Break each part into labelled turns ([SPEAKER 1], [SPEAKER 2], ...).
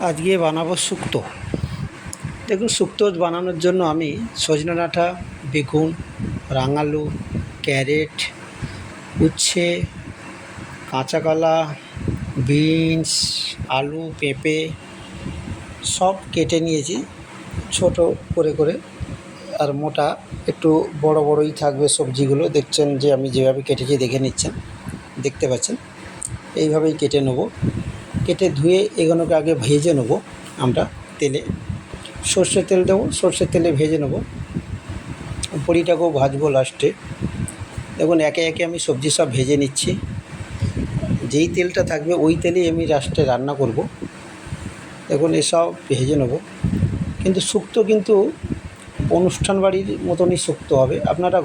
[SPEAKER 1] আজকে বানাবো শুক্তো। দেখুন, শুক্তো বানানোর জন্য আমি সজনে ডাঁটা, বেগুন, রাঙালু, ক্যারেট, উচ্ছে, কাঁচা কলা, বিনস, আলু, পেঁপে সব কেটে নিয়েছি ছোট করে করে। আর মোটা একটু বড় বড়ই থাকবে সবজিগুলো। দেখছেন যে আমি যেভাবে কেটেছি, দেখে নিচ্ছেন, দেখতে পাচ্ছেন। এইভাবেই কেটে নেব। কেটে ধুয়ে এগুলোকে আগে ভেজে নেব আমরা তেলে। সর্ষের তেল দেবো, সর্ষের তেলে ভেজে নেব। বড়িটাকেও ভাজবো লাস্টে। দেখুন, একে একে আমি সবজি সব ভেজে নিচ্ছি। যেই তেলটা থাকবে ওই তেলেই আমি লাস্টে রান্না করব। দেখুন, এসব ভেজে নেব। কিন্তু শুক্তো কিন্তু অনুষ্ঠান বাড়ির মতনই শুক্তো হবে। আপনারা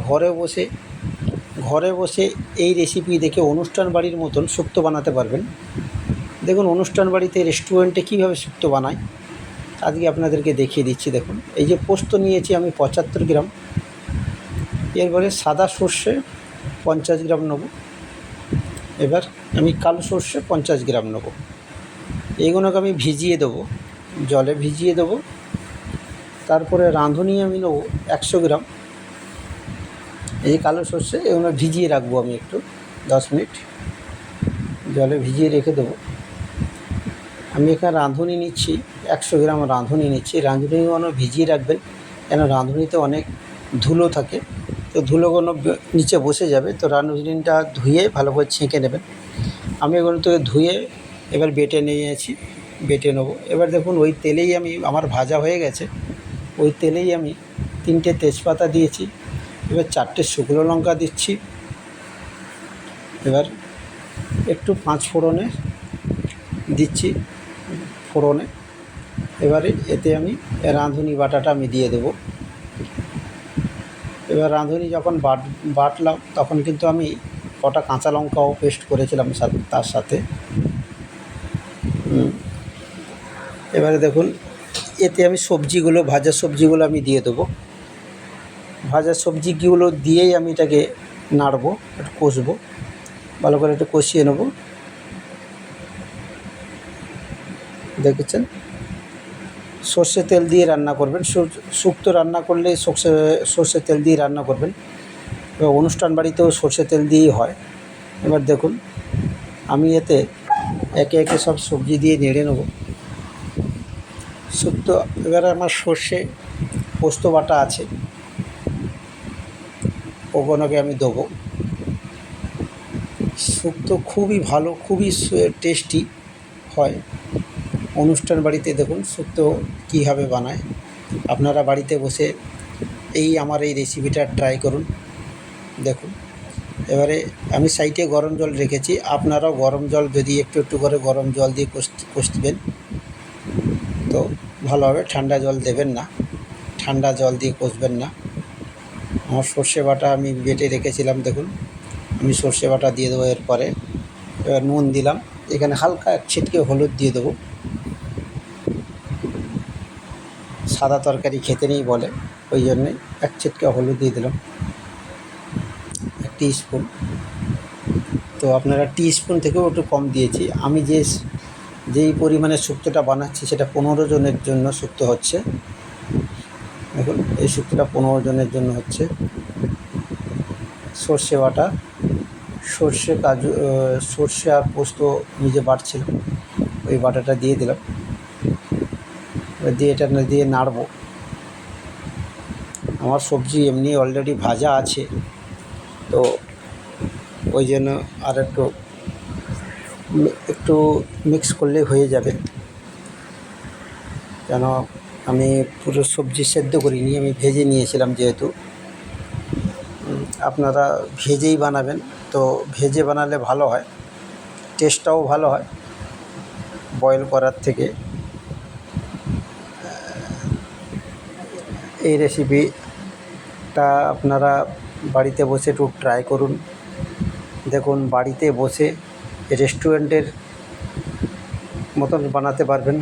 [SPEAKER 1] ঘরে বসে এই রেসিপি দেখে অনুষ্ঠান বাড়ির মতন শুক্তো বানাতে পারবেন। দেখুন, অনুষ্ঠান বাড়িতে, রেস্টুরেন্টে কীভাবে শুক্তো বানায় আজকে আপনাদেরকে দেখিয়ে দিচ্ছি। দেখুন, এই যে পোস্ত নিয়েছি আমি 75 গ্রাম। এরপরে সাদা সর্ষে 50 গ্রাম নেব। এবার আমি কালো সর্ষে 50 গ্রাম নেব। এইগুলোকে আমি ভিজিয়ে দেবো, জলে ভিজিয়ে দেবো। তারপরে রাঁধুনি আমি নেব 100 গ্রাম। এই কালো সর্ষে এগুলো ভিজিয়ে রাখবো আমি একটু 10 মিনিট জলে ভিজিয়ে রেখে দেবো। আমি এখানে রাঁধুনি নিচ্ছি 100 গ্রাম রাঁধুনি নিচ্ছি। রাঁধুনিগুলো ভিজিয়ে রাখবেন, কেন রাঁধুনিতে অনেক ধুলো থাকে, তো ধুলোগুলো নিচে বসে যাবে। তো রাঁধুনিটা ধুয়ে ভালো করে ছেঁকে নেবেন। আমি এগুলো থেকে ধুয়ে এবার বেটে নিয়েছি, বেটে নেবো। এবার দেখুন, ওই তেলেই আমার ভাজা হয়ে গেছে। ওই তেলেই আমি 3টে তেজপাতা দিয়েছি। এবার 4টে শুকনো লঙ্কা দিচ্ছি। এবার একটু 5 ফোড়নে দিচ্ছি, ফোড়নে। এবারে এতে আমি রাঁধুনি বাটাটা আমি দিয়ে দেবো। এবার রাঁধুনি যখন বাটলাম, তখন কিন্তু আমি কটা কাঁচা লঙ্কাও পেস্ট করেছিলাম তার সাথে। এবারে দেখুন, এতে আমি ভাজা সবজিগুলো আমি দিয়ে দেবো। ভাজা সবজিগুলো দিয়েই আমি এটাকে নাড়বো, একটু কষবো, ভালো করে একটু কষিয়ে নেব। দেখেছেন, সর্ষে তেল দিয়ে রান্না করবেন। শুক্তো রান্না করলে সর্ষে তেল দিয়ে রান্না করবেন। এবার অনুষ্ঠান বাড়িতেও সর্ষে তেল দিয়েই হয়। এবার দেখুন, আমি এতে একে একে সব সবজি দিয়ে নেড়ে নেব শুক্তো। এবারে আমার সর্ষে পোস্ত বাটা আছে, ওগুলোকে আমি দেবো। শুক্তো খুবই ভালো, খুবই টেস্টি হয় অনুষ্ঠান বাড়িতে। দেখুন শুক্তো কীভাবে বানায়। আপনারা বাড়িতে বসে আমার এই রেসিপিটা ট্রাই করুন। দেখুন, এবারে আমি সাইডে গরম জল রেখেছি। আপনারাও গরম জল, যদি একটু একটু করে গরম জল দিয়ে কষবেন তো ভালো হবে। ঠান্ডা জল দেবেন না, ঠান্ডা জল দিয়ে কষবেন না। আমার সর্ষে বাটা আমি বেটে রেখেছিলাম। দেখুন, আমি সর্ষে বাটা দিয়ে দেবো। এরপরে এবার নুন দিলাম, এখানে হালকা এক ছিটকে হলুদ দিয়ে দেবো। সাদা তরকারি খেতে নেই বলে, ওই জন্যে এক ছিটকে হলুদ দিয়ে দিলাম, 1 টিস্পুন। তো আপনারা টিস্পুন থেকেও একটু কম দিয়েছি। আমি যেই পরিমাণে শুক্তোটা বানাচ্ছি সেটা 15 জনের জন্য শুক্তো হচ্ছে। দেখুন, এই শুক্তোটা 15 জনের জন্য হচ্ছে। সর্ষে বাটা, সর্ষে আর পোস্ত নিজে বাটছিলাম, ওই বাটাটা দিয়ে দিলাম। দিয়ে এটা দিয়ে নাড়বো। আমার সবজি এমনি অলরেডি ভাজা আছে, তো ওই জন্য আর একটু মিক্স করলেই হয়ে যাবে। কেন আমি পুরো সবজি সেদ্ধ করিনি, আমি ভেজে নিয়েছিলাম যেহেতু। আপনারা ভেজেই বানাবেন, তো ভেজে বানালে ভালো হয়, টেস্টটাও ভালো হয় বয়েল করার থেকে। এই রেসিপিটা আপনারা বাড়িতে বসে একটু ট্রাই করুন। দেখুন, বাড়িতে বসে রেস্টুরেন্টের মতন বানাতে পারবেন।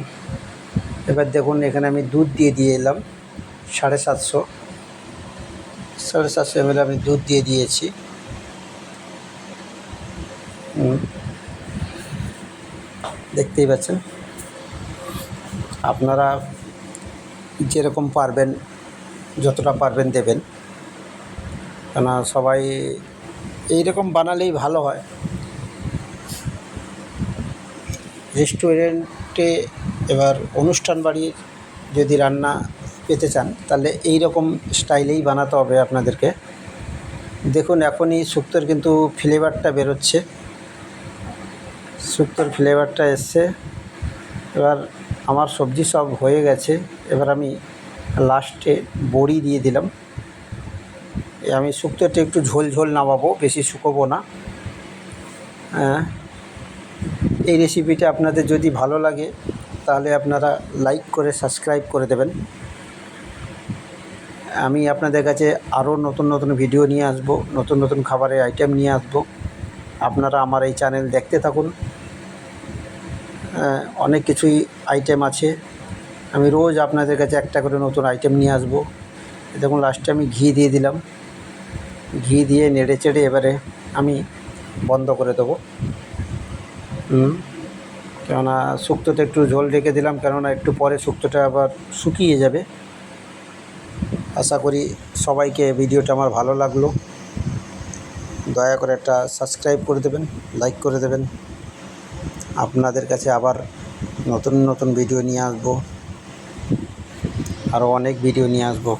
[SPEAKER 1] এবার দেখুন, এখানে আমি দুধ দিয়ে এলাম 750 ml আমি দুধ দিয়ে দিয়েছি। দেখতেই পাচ্ছেন। আপনারা যেরকম পারবেন, যতটা পারবেন দেবেন, কেন সবাই এইরকম বানালেই ভালো হয়। রেস্টুরেন্টে এবার অনুষ্ঠান বাড়ির যদি রান্না পেতে চান তাহলে এই রকম স্টাইলেই বানাতে হবে আপনাদেরকে। দেখুন এখনই শুক্তোর কিন্তু ফ্লেভারটা বেরোচ্ছে, শুক্তোর ফ্লেভারটা এসছে। এবার আমার সবজি সব হয়ে গেছে, এবার আমি লাস্টে বড়ি দিয়ে দিলাম। আমি শুক্তোটা একটু ঝোল ঝোল নামাবো, বেশি শুকোবো না। এই রেসিপিটা আপনাদের যদি ভালো লাগে তাহলে আপনারা লাইক করে সাবস্ক্রাইব করে দেবেন। আমি আপনাদের কাছে আরও নতুন নতুন ভিডিও নিয়ে আসবো, নতুন নতুন খাবারের আইটেম নিয়ে আসবো। আপনারা আমার এই চ্যানেল দেখতে থাকুন। অনেক কিছুই আইটেম আছে, আমি রোজ আপনাদের কাছে একটা করে নতুন আইটেম নিয়ে আসবো। দেখুন লাস্টে আমি ঘি দিয়ে দিলাম, ঘি দিয়ে নেড়ে চেড়ে এবারে আমি বন্ধ করে দেবো। কেননা শুক্তোতে একটু ঝোল রেখে দিলাম, কেননা একটু পরে শুক্তোটা আবার শুকিয়ে যাবে। আশা করি সবাইকে ভিডিওটা আমার ভালো লাগলো। দয়া করে একটা সাবস্ক্রাইব করে দেবেন, লাইক করে দেবেন। আপনাদের কাছে আবার নতুন নতুন ভিডিও নিয়ে আসবো, আরও অনেক ভিডিও নিয়ে আসবো।